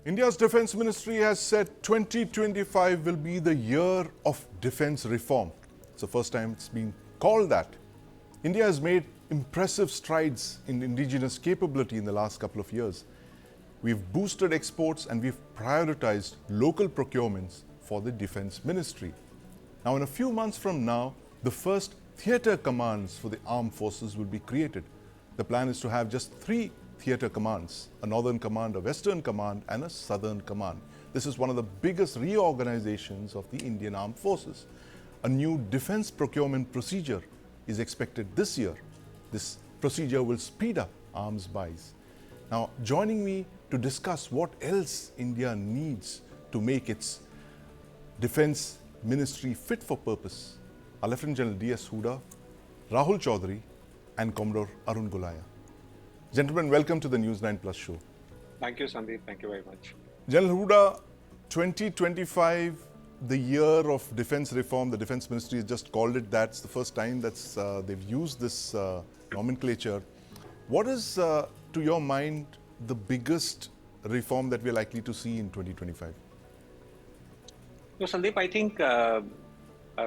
India's Defence Ministry has said 2025 will be the year of defence reform. It's the first time it's been called that. India has made impressive strides in indigenous capability in the last couple of years. We've boosted exports and we've prioritized local procurements for the Defence Ministry. Now, in a few months from now, the first theatre commands for the armed forces will be created. The plan is to have just 3 theatre commands, a Northern Command, a Western Command and a Southern Command. This is one of the biggest reorganizations of the Indian Armed Forces. A new defence procurement procedure is expected this year. This procedure will speed up arms buys. Now, joining me to discuss what else India needs to make its defence ministry fit for purpose are Lieutenant General D.S. Hooda, Rahul Chaudhary and Commodore Arun Gulaya. Gentlemen, welcome to the News9 Plus show. Thank you, Sandeep. Thank you very much. General Hooda, 2025, the year of defence reform, the Defence Ministry has just called it that. It's the first time that's they've used this nomenclature. What is, to your mind, the biggest reform that we're likely to see in 2025? So, Sandeep, I think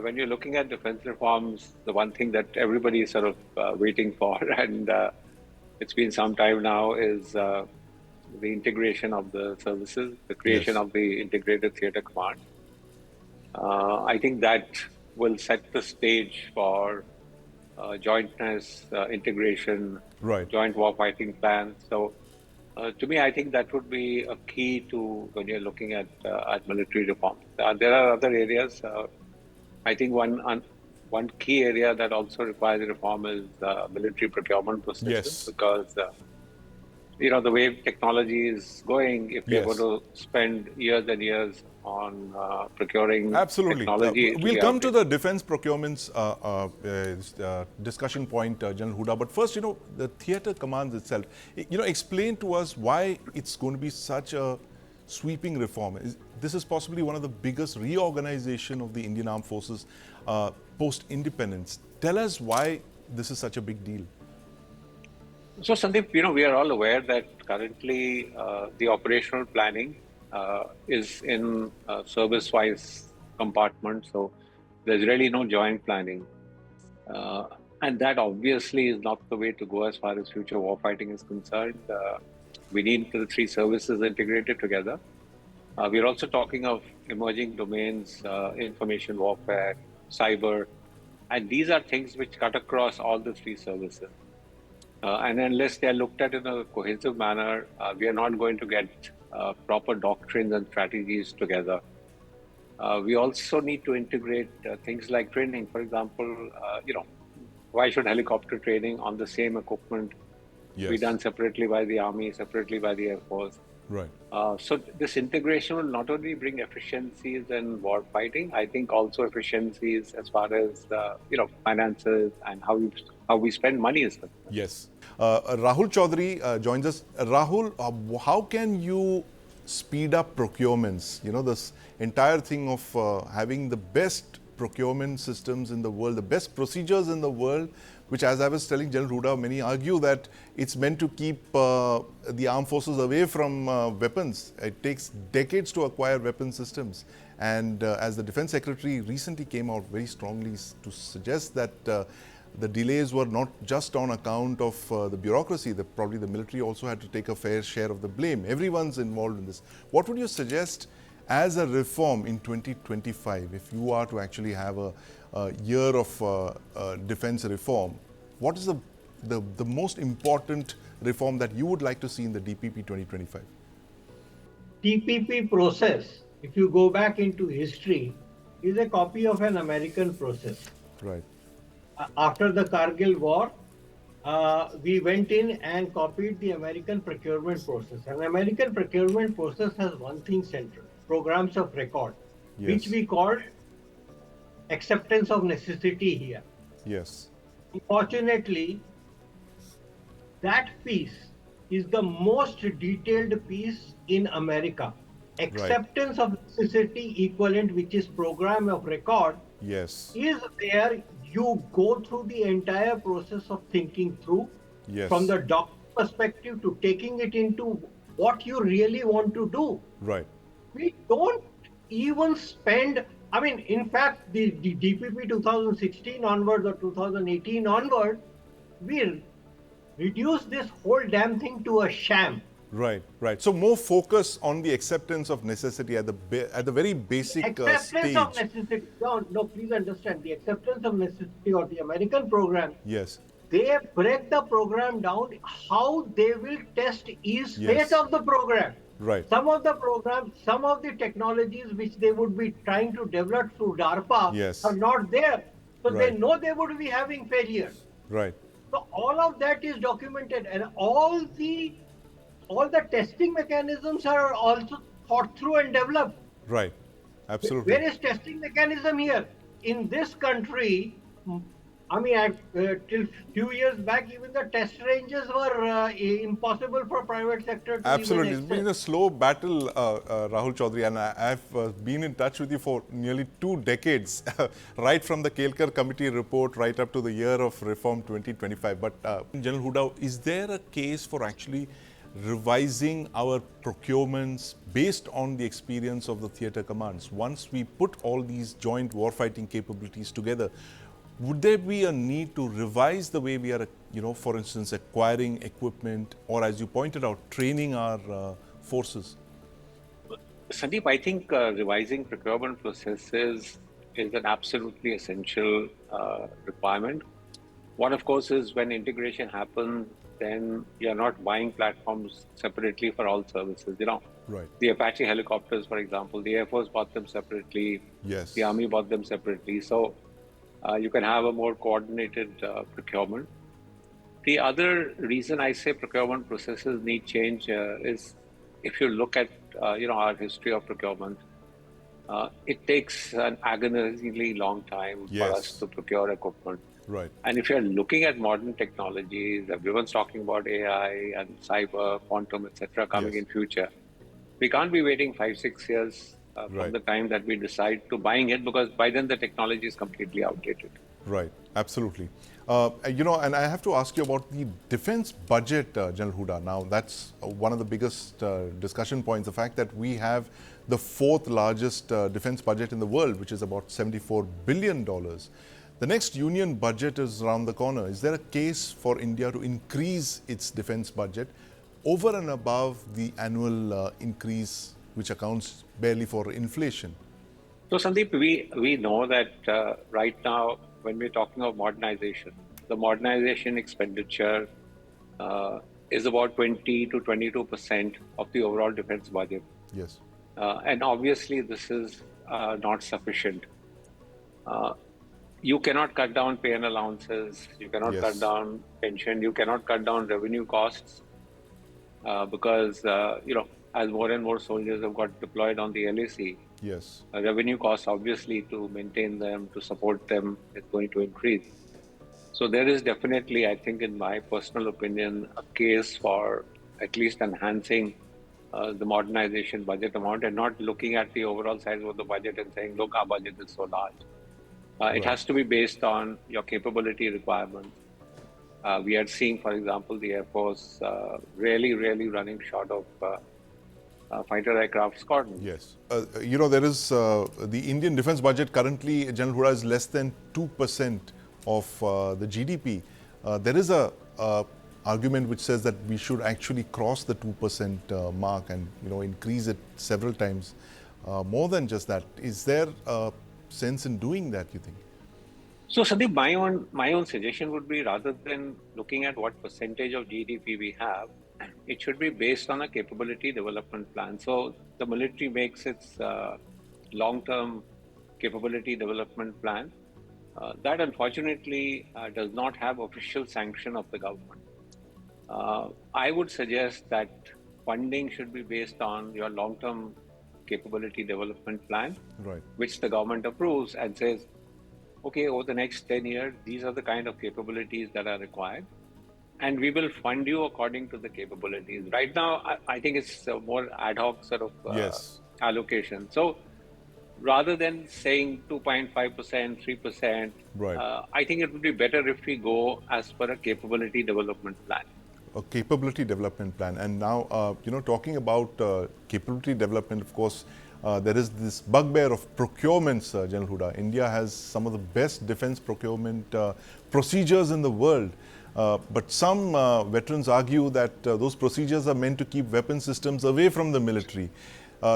when you're looking at defence reforms, the one thing that everybody is sort of waiting for, and it's been some time now, is the integration of the services, the creation of the integrated theatre command. I think that will set the stage for jointness, integration, joint warfighting plans. So, to me, I think that would be a key to when you're looking at military reform. There are other areas. I think one key area that also requires reform is military procurement processes, because the way technology is going, if you're going to spend years and years on procuring technology. We'll come to the defence procurements discussion point, General Hooda. But first, the theatre commands itself. Explain to us why it's going to be such a sweeping reform. This is possibly one of the biggest reorganization of the Indian Armed Forces post-independence. Tell us why this is such a big deal. So, Sandeep, we are all aware that currently the operational planning is in service-wise compartments. So, there's really no joint planning. And that obviously is not the way to go as far as future warfighting is concerned. We need the 3 services integrated together. We're also talking of emerging domains, information warfare, cyber, and these are things which cut across all the 3 services. And unless they are looked at in a cohesive manner, we are not going to get proper doctrines and strategies together. We also need to integrate things like training. For example, why should helicopter training on the same equipment be done separately by the Army, separately by the Air Force? Right. So this integration will not only bring efficiencies in war fighting, I think also efficiencies as far as finances and how we spend money is concerned. Yes. Rahul Chaudhary joins us. Rahul, how can you speed up procurements? This entire thing of having the best procurement systems in the world, the best procedures in the world, which, as I was telling General Hooda, many argue that it's meant to keep the armed forces away from weapons. It takes decades to acquire weapon systems. And as the Defence Secretary recently came out very strongly to suggest that the delays were not just on account of the bureaucracy, that probably the military also had to take a fair share of the blame. Everyone's involved in this. What would you suggest as a reform in 2025, if you are to actually have a year of defence reform? What is the most important reform that you would like to see in the DPP 2025? TPP process, if you go back into history, is a copy of an American process. Right. After the Kargil war, we went in and copied the American procurement process. An American procurement process has one thing central: programs of record, which we called acceptance of necessity here. Yes. Unfortunately, that piece is the most detailed piece in America. Acceptance of necessity equivalent, which is program of record, is where you go through the entire process of thinking through from the doctor perspective to taking it into what you really want to do. Right. We don't even spend, I mean, in fact, the DPP 2016 onwards or 2018 onward, we reduced this whole damn thing to a sham. Right, right. So more focus on the acceptance of necessity at the very basic Acceptance of stage. necessity. No, no, please understand the acceptance of necessity or the American program. Yes, They break the program down how they will test each phase yes, of the program. right, Some of the programs, some of the technologies which they would be trying to develop through DARPA are yes, not there. So they right, know they would be having failures. right, So all of that is documented, and all the testing mechanisms are also thought through and developed. right. Absolutely. Where is testing mechanism here? In this country, I mean, till few years back, even the test ranges were impossible for private sector to even Absolutely. It's been access. a slow battle, Rahul Chaudhary, and I've been in touch with you for nearly 2 decades, right from the Kelkar Committee report right up to the year of reform 2025. But General Huda, is there a case for actually revising our procurements based on the experience of the theatre commands? Once we put all these joint warfighting capabilities together, would there be a need to revise the way we are, for instance, acquiring equipment or, as you pointed out, training our forces? Sandeep, I think revising procurement processes is an absolutely essential requirement. One, of course, is when integration happens, then you're not buying platforms separately for all services. Right. The Apache helicopters, for example, the Air Force bought them separately, Yes. the Army bought them separately. So you can have a more coordinated procurement. The other reason I say procurement processes need change is if you look at our history of procurement, it takes an agonizingly long time for us Yes. to procure equipment. Right. And if you're looking at modern technologies, everyone's talking about AI and cyber, quantum, etc., coming Yes. in future. We can't be waiting 5-6 years from Right. the time that we decide to buying it, because by then the technology is completely outdated. Right, absolutely. And I have to ask you about the defense budget, General Huda. Now, that's one of the biggest discussion points, the fact that we have the 4th largest defense budget in the world, which is about $74 billion. The next union budget is around the corner. Is there a case for India to increase its defense budget over and above the annual increase, which accounts barely for inflation? So, Sandeep, we know that right now, when we're talking of modernization, the modernization expenditure is about 20 to 22% of the overall defense budget. Yes. And obviously, this is not sufficient. You cannot cut down pay and allowances, you cannot Yes. cut down pension, you cannot cut down revenue costs because, as more and more soldiers have got deployed on the LAC, Yes. revenue costs, obviously, to maintain them, to support them, is going to increase. So there is definitely, I think, in my personal opinion, a case for at least enhancing the modernization budget amount and not looking at the overall size of the budget and saying, look, our budget is so large. It has to be based on your capability requirements. We are seeing, for example, the Air Force really running short of fighter aircraft squadron. Yes. There is the Indian defense budget currently, General Huda, is less than 2% of the GDP. There is a argument which says that we should actually cross the 2% mark and increase it several times more than just that. Is there a sense in doing that, you think? So, Sandeep, my own suggestion would be, rather than looking at what percentage of GDP we have, it should be based on a capability development plan. So the military makes its long-term capability development plan. That unfortunately does not have official sanction of the government. I would suggest that funding should be based on your long-term capability development plan, Right. which the government approves and says, okay, over the next 10 years, these are the kind of capabilities that are required, and we will fund you according to the capabilities. Right now, I think it's a more ad hoc sort of Yes. allocation. So rather than saying 2.5%, 3%, Right. I think it would be better if we go as per a capability development plan. a capability development plan. And now, talking about capability development, of course, there is this bugbear of procurements, General Huda. India has some of the best defense procurement procedures in the world. But some veterans argue that those procedures are meant to keep weapon systems away from the military.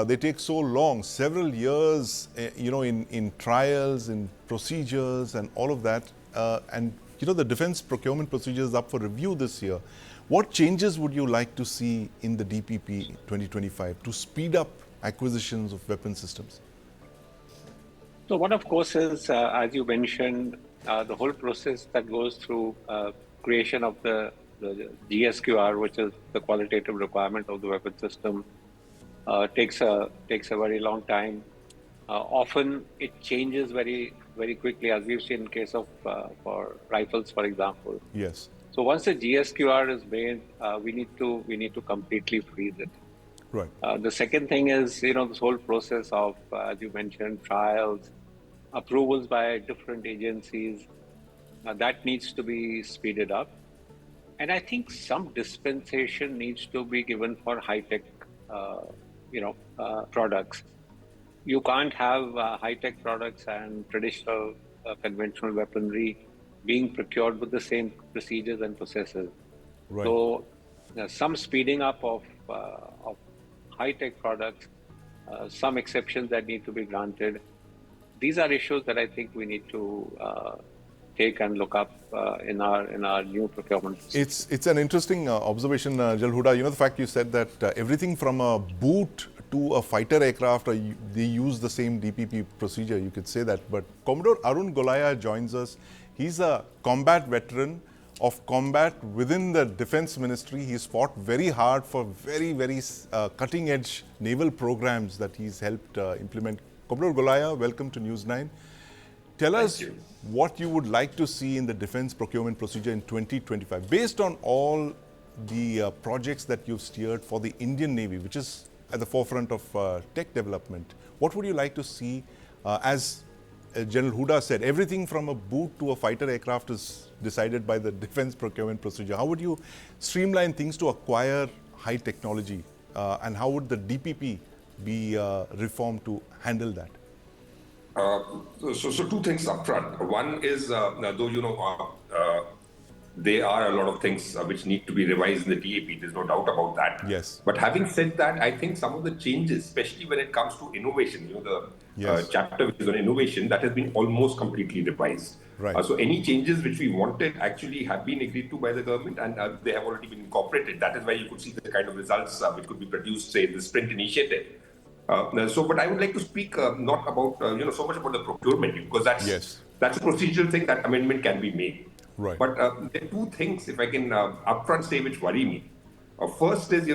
They take so long, several years, in trials, in procedures and all of that. The defense procurement procedure is up for review this year. What changes would you like to see in the DPP 2025 to speed up acquisitions of weapon systems? So one, of course, is, as you mentioned, the whole process that goes through creation of the GSQR, which is the qualitative requirement of the weapon system, takes a very long time. Often it changes very, very quickly, as we've seen in case of for rifles, for example. Yes. So once the GSQR is made, we need to completely freeze it. Right. The second thing is, this whole process of, as you mentioned, trials, approvals by different agencies, that needs to be speeded up. And I think some dispensation needs to be given for high-tech, products. You can't have high-tech products and traditional conventional weaponry being procured with the same procedures and processes. Right. So some speeding up of high-tech products, some exceptions that need to be granted. These are issues that I think we need to take and look up in our new procurement. It's an interesting observation, Jal Huda. The fact you said that everything from a boot to a fighter aircraft, they use the same DPP procedure, you could say that. But Commodore Arun Golaya joins us. He's a combat veteran of combat within the Defense Ministry. He's fought very hard for very, very cutting-edge naval programs that he's helped implement. Commodore Golaya, welcome to News9. Tell us what you would like to see in the defense procurement procedure in 2025, based on all the projects that you've steered for the Indian Navy, which is at the forefront of tech development. What would you like to see as General Huda said, everything from a boot to a fighter aircraft is decided by the defense procurement procedure. How would you streamline things to acquire high technology? And how would the DPP be reformed to handle that? So two things up front. One is, though, there are a lot of things which need to be revised in the DAP. There's no doubt about that. Yes. But having said that, I think some of the changes, especially when it comes to innovation, the chapter which is on innovation, that has been almost completely revised. Right. So any changes which we wanted actually have been agreed to by the government, and they have already been incorporated. That is why you could see the kind of results which could be produced, say, in the Sprint initiative. But I would like to speak not about so much about the procurement, because that's a procedural thing. That amendment can be made. Right. But there are two things, if I can upfront say, which worry me. First is,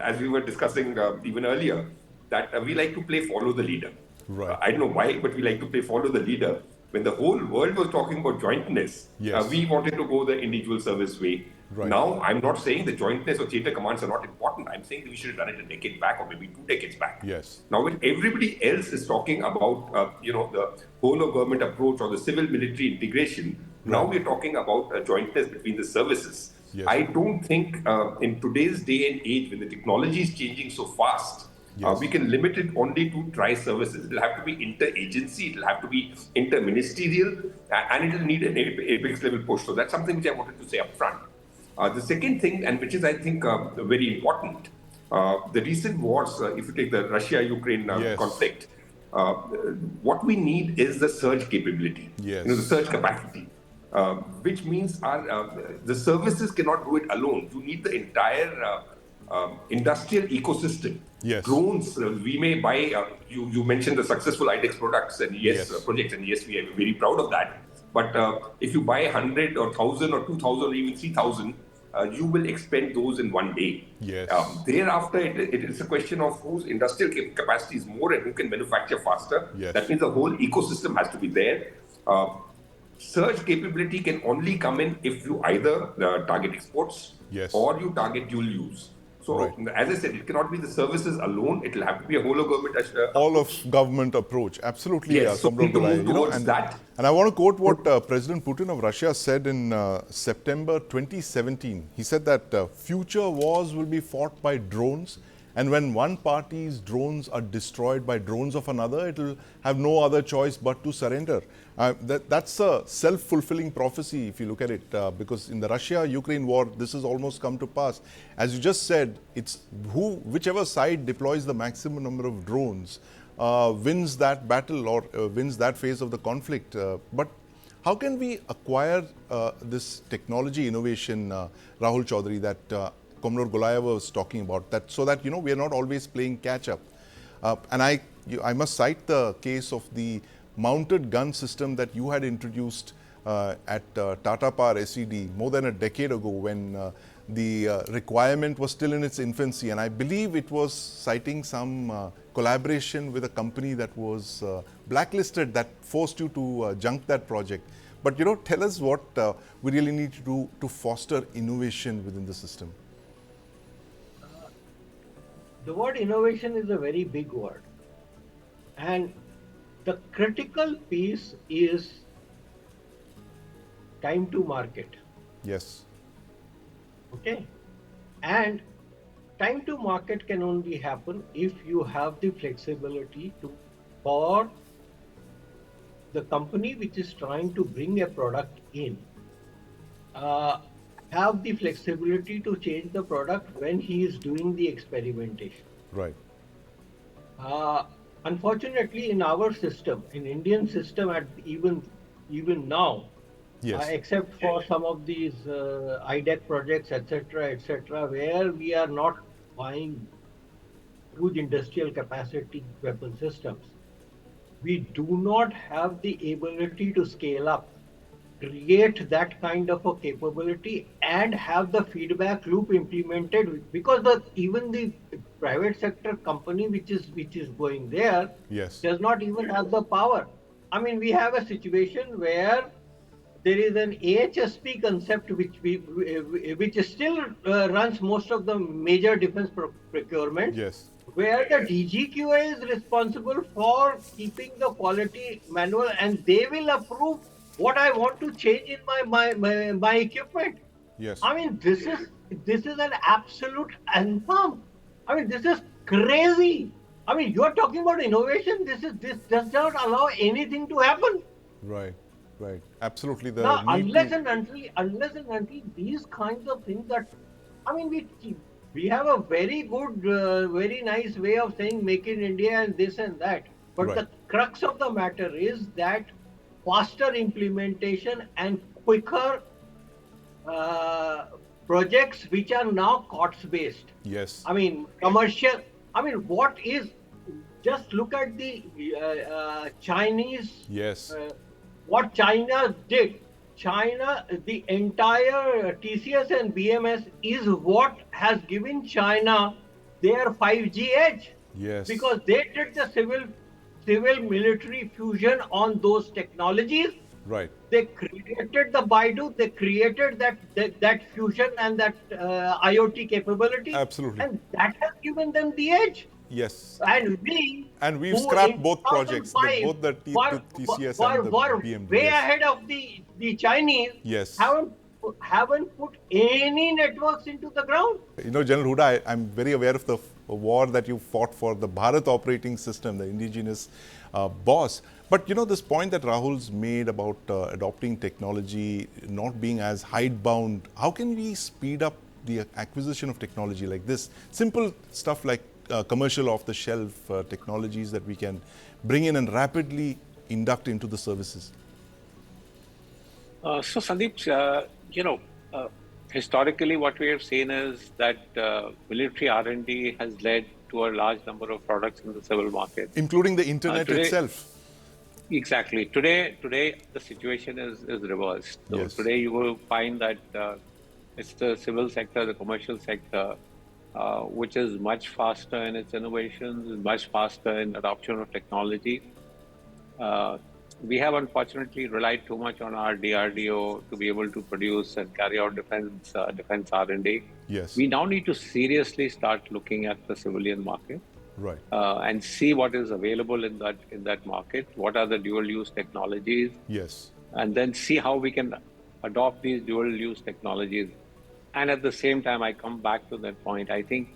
as we were discussing even earlier, that we like to play follow the leader. Right. I don't know why, but we like to play follow the leader. When the whole world was talking about jointness, we wanted to go the individual service way. Right. Now, I'm not saying the jointness or theatre commands are not important. I'm saying that we should have done it a decade back or maybe 2 decades back. Yes. Now, when everybody else is talking about, the whole of government approach or the civil-military integration, now we're talking about a jointness between the services. Yes. I don't think in today's day and age, when the technology is changing so fast, we can limit it only to tri-services. It'll have to be inter-agency, it'll have to be inter-ministerial, and it'll need an apex level push. So that's something which I wanted to say up front. The second thing, and which is, I think, very important, the recent wars, if you take the Russia-Ukraine conflict, what we need is the surge capability, the surge capacity, which means the services cannot do it alone. You need the entire industrial ecosystem. Yes. Drones, we may buy, you mentioned the successful IDEX products and projects, and yes, we are very proud of that. But if you buy 100 or 1,000 or 2,000 or even 3,000, you will expend those in one day. Yes. Thereafter, it is a question of whose industrial capacity is more and who can manufacture faster. Yes. That means the whole ecosystem has to be there. Surge capability can only come in if you either target exports or you target dual use. Right. as I said, it cannot be the services alone. It will have to be a whole of government All approach. of government approach. Absolutely, Yes, so we Comrade need to Gulai. move towards And that. I want to quote what President Putin of Russia said in September 2017. He said that future wars will be fought by drones, and when one party's drones are destroyed by drones of another, it will have no other choice but to surrender. That's a self-fulfilling prophecy if you look at it, because in the Russia-Ukraine war, this has almost come to pass. As you just said, it's whichever side deploys the maximum number of drones wins that battle or wins that phase of the conflict. But how can we acquire this technology innovation, Rahul Chaudhary, that Comrade Gulaya was talking about, that so that we are not always playing catch up? And I must cite the case of the mounted gun system that you had introduced at Tata Power SED more than a decade ago, when the requirement was still in its infancy, and I believe it was citing some collaboration with a company that was blacklisted that forced you to junk that project. But tell us what we really need to do to foster innovation within the system. The word innovation is a very big word, and the critical piece is time to market. Yes. Okay, and time to market can only happen if you have the flexibility for the company which is trying to bring a product in, have the flexibility to change the product when he is doing the experimentation. Right. Unfortunately, in our system, in Indian system, at even now, Yes. except for some of these IDEC projects, etc., where we are not buying huge industrial capacity weapon systems, we do not have the ability to scale up, create that kind of a capability, and have the feedback loop implemented, because even the private sector company which is going there Yes. does not even have the power. I mean, we have a situation where there is an AHSP concept which still runs most of the major defense procurement, Yes. where the DGQA is responsible for keeping the quality manual, and they will approve what I want to change in my equipment. Yes. I mean, this is an absolute anthem. I mean, this is crazy. I mean, you're talking about innovation. This does not allow anything to happen. Right. Right. Absolutely. The Now, need to. unless and until these kinds of things that, I mean, we have a very good, very nice way of saying "Make in India" and this and that, but Right. the crux of the matter is that faster implementation and quicker projects which are now COTS based. Yes. I mean, commercial. I mean, what is? Just look at the Chinese. Yes. What China did. China, the entire TCS and BMS is what has given China their 5G edge. Yes. Because they did the civil military fusion on those technologies. Right. They created the Baidu, they created that fusion and that IoT capability. Absolutely. And that has given them the edge. Yes. And we've who scrapped in both projects, 2005 both the TCS and the were BMW. way Yes. ahead of the Chinese. Yes. Haven't put any networks into the ground. General Huda, I'm very aware of the war that you fought for the Bharat operating system, the indigenous boss. But this point that Rahul's made about adopting technology, not being as hidebound, how can we speed up the acquisition of technology like this? Simple stuff like commercial off-the-shelf technologies that we can bring in and rapidly induct into the services. So Sandeep, historically what we have seen is that military R&D has led to a large number of products in the civil market. Including the internet itself. Exactly. Today the situation is reversed. So yes. Today you will find that it's the civil sector, the commercial sector, which is much faster in its innovations, is much faster in adoption of technology. we have unfortunately relied too much on our DRDO to be able to produce and carry out defense R&D. Yes. We now need to seriously start looking at the civilian market Right. and see what is available in that market. What are the dual-use technologies? Yes. And then see how we can adopt these dual-use technologies. And at the same time, I come back to that point. I think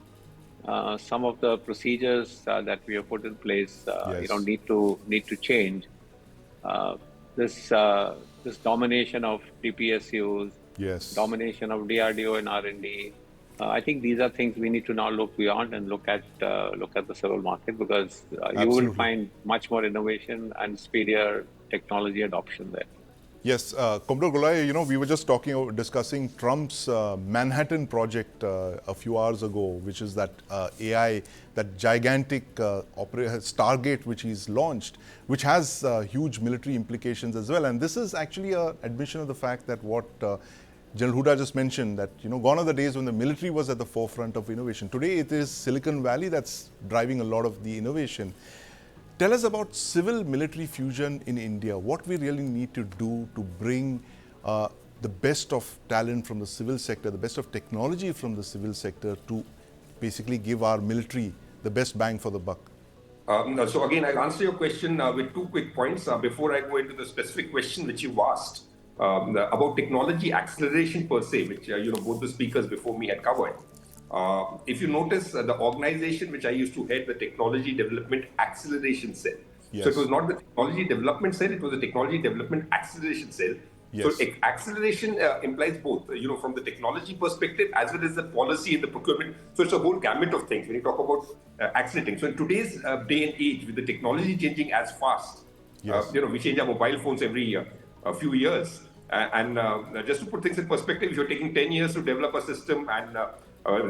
some of the procedures that we have put in place, Yes. need to change. Uh, this domination of DPSUs, Yes. domination of DRDO and R&D. I think these are things we need to now look beyond and look at the civil market, because you will Absolutely. find much more innovation and speedier technology adoption there. Yes, Commodore Golai, we were just discussing Trump's Manhattan project a few hours ago, which is that AI, that gigantic Stargate which he's launched, which has huge military implications as well. And this is actually an admission of the fact that what General Huda just mentioned, that gone are the days when the military was at the forefront of innovation. Today it is Silicon Valley that's driving a lot of the innovation. Tell us about civil-military fusion in India. What we really need to do to bring the best of talent from the civil sector, the best of technology from the civil sector to basically give our military the best bang for the buck. So again, I'll answer your question with two quick points before I go into the specific question which you asked about technology acceleration per se, which both the speakers before me had covered. If you notice, the organization which I used to head, the Technology Development Acceleration Cell. Yes. So it was not the Technology Development Cell, it was the Technology Development Acceleration Cell. Yes. So acceleration implies both, from the technology perspective as well as the policy and the procurement. So it's a whole gamut of things when you talk about accelerating. So in today's day and age, with the technology changing as fast, yes. We change our mobile phones every year, a few years. And just to put things in perspective, if you're taking 10 years to develop a system and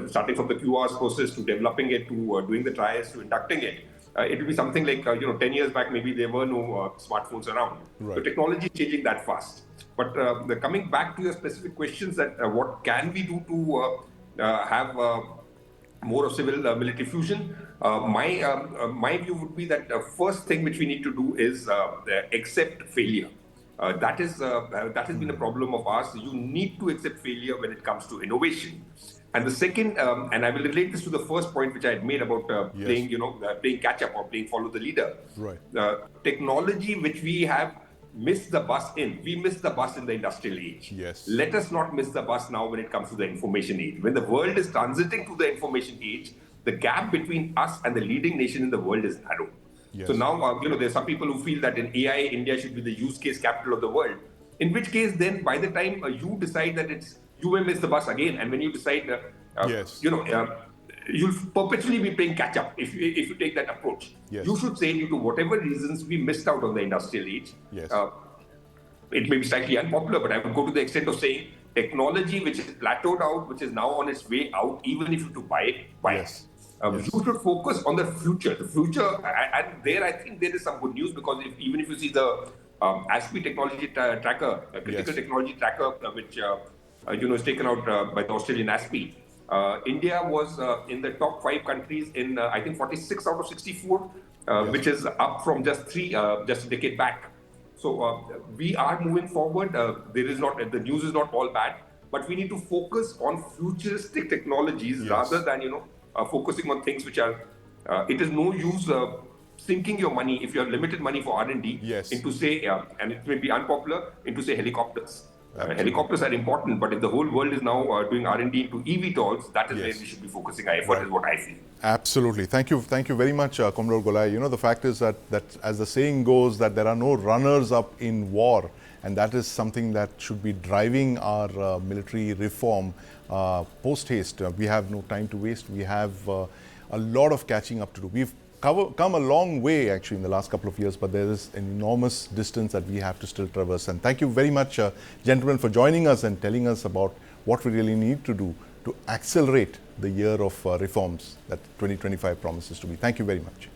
starting from the QRs process to developing it to doing the trials to inducting it, it will be something like 10 years back maybe there were no smartphones around. Right. So technology is changing that fast. But coming back to your specific questions, that what can we do to have more of civil military fusion? My view would be that the first thing which we need to do is accept failure. That has been a problem of ours. You need to accept failure when it comes to innovation. And the second, and I will relate this to the first point which I had made about yes. playing catch up or playing follow the leader. Right. Technology which we have missed the bus in. We missed the bus in the industrial age. Yes. Let us not miss the bus now when it comes to the information age. When the world is transiting to the information age, the gap between us and the leading nation in the world is narrow. Yes. So now, there's some people who feel that in AI, India should be the use case capital of the world. In which case, then by the time you decide that you may miss the bus again, and when you decide, yes. You'll perpetually be playing catch up if you take that approach. Yes. You should say, due to whatever reasons we missed out on the industrial age. Yes. It may be slightly unpopular, but I would go to the extent of saying technology which is plateaued out, which is now on its way out, even if you have to buy it, buy yes. it. Yes. You should focus on the future. The future, and there I think there is some good news, because even if you see the ASPE technology tracker, critical yes. technology tracker, which is taken out by the Australian ASPE. India was in the top 5 countries in I think 46 out of 64, yes. which is up from just a decade back. So we are moving forward. The news is not all bad, but we need to focus on futuristic technologies yes. rather than focusing on things which are. It is no use sinking your money if you have limited money for R&D yes. into say, and it may be unpopular, into say helicopters. Helicopters are important, but if the whole world is now doing R&D into eVTOLs, that is yes. where we should be focusing our effort, right. is what I feel. Absolutely. Thank you very much, Commodore Golai. The fact is that as the saying goes, that there are no runners up in war, and that is something that should be driving our military reform post-haste. We have no time to waste. We have a lot of catching up to do. We've come a long way actually in the last couple of years, but there is an enormous distance that we have to still traverse. And thank you very much, gentlemen, for joining us and telling us about what we really need to do to accelerate the year of reforms that 2025 promises to be. Thank you very much.